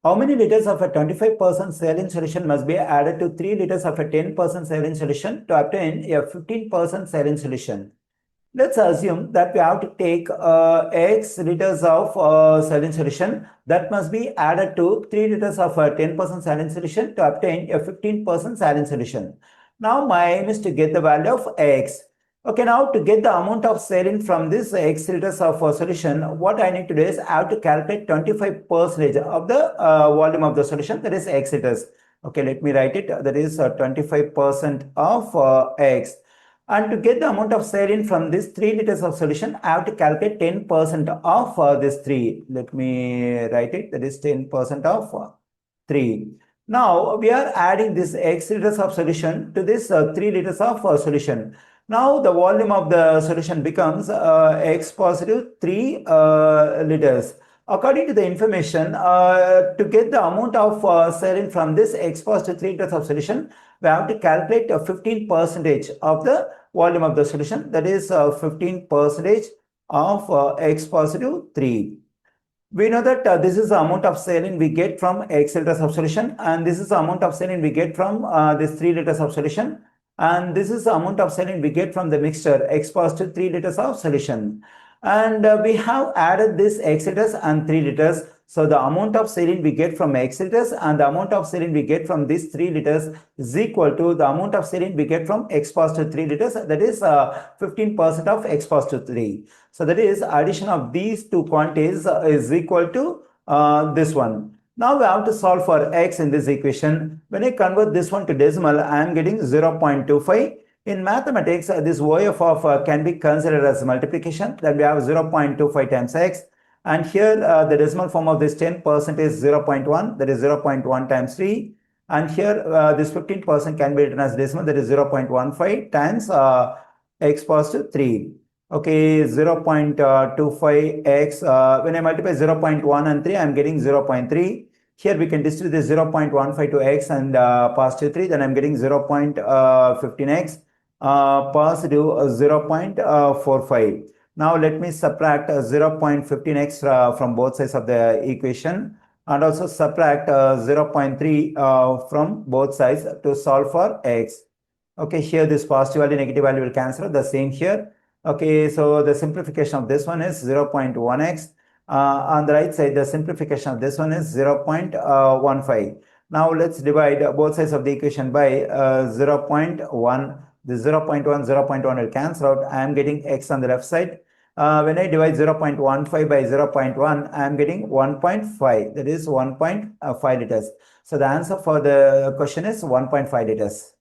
How many liters of a 25% saline solution must be added to 3 liters of a 10% saline solution to obtain a 15% saline solution? Let's assume that we have to take X liters of saline solution that must be added to 3 liters of 10% saline solution to obtain a 15% saline solution. Now my aim is to get the value of X. Okay, now to get the amount of saline from this X liters of solution, what I need to do is I have to calculate 25% of the volume of the solution, that is X liters. Okay, let me write it. That is 25% of X. And to get the amount of saline from this 3 liters of solution, I have to calculate 10% of this 3. Let me write it. That is 10% of 3. Now we are adding this X liters of solution to this 3 liters of solution. Now the volume of the solution becomes X positive 3 liters. According to the information, to get the amount of saline from this X positive 3 liters of solution, we have to calculate 15% of the volume of the solution. That is 15% of X positive 3. We know that this is the amount of saline we get from X liters of solution, and this is the amount of saline we get from this 3 liters of solution, and this is the amount of saline we get from the mixture X positive 3 liters of solution. And we have added this X liters and 3 liters. So the amount of saline we get from X liters and the amount of saline we get from this 3 liters is equal to the amount of saline we get from X positive 3 liters, that is 15% of X positive 3. So that is addition of these two quantities is equal to this one. Now we have to solve for X in this equation. When I convert this one to decimal, I am getting 0.25. In mathematics, this OF of can be considered as multiplication. Then we have 0.25 times X. And here the decimal form of this 10% is 0.1, that is 0.1 times 3. And here this 15% can be written as decimal, that is 0.15 times X positive 3. Okay, 0.25x, when I multiply 0.1 and 3, I am getting 0.3. Here we can distribute this 0.15 to x and positive 3, then I am getting 0.15x, positive 0.45. Now let me subtract 0.15x from both sides of the equation, and also subtract 0.3 from both sides to solve for x. Okay, here this positive value, negative value will cancel, the same here. Okay, so the simplification of this one is 0.1x. On the right side, the simplification of this one is 0.15. Now let's divide both sides of the equation by 0.1. This 0.1, 0.1 will cancel out. I am getting x on the left side. When I divide 0.15 by 0.1, I am getting 1.5. That is 1.5 liters. So the answer for the question is 1.5 liters.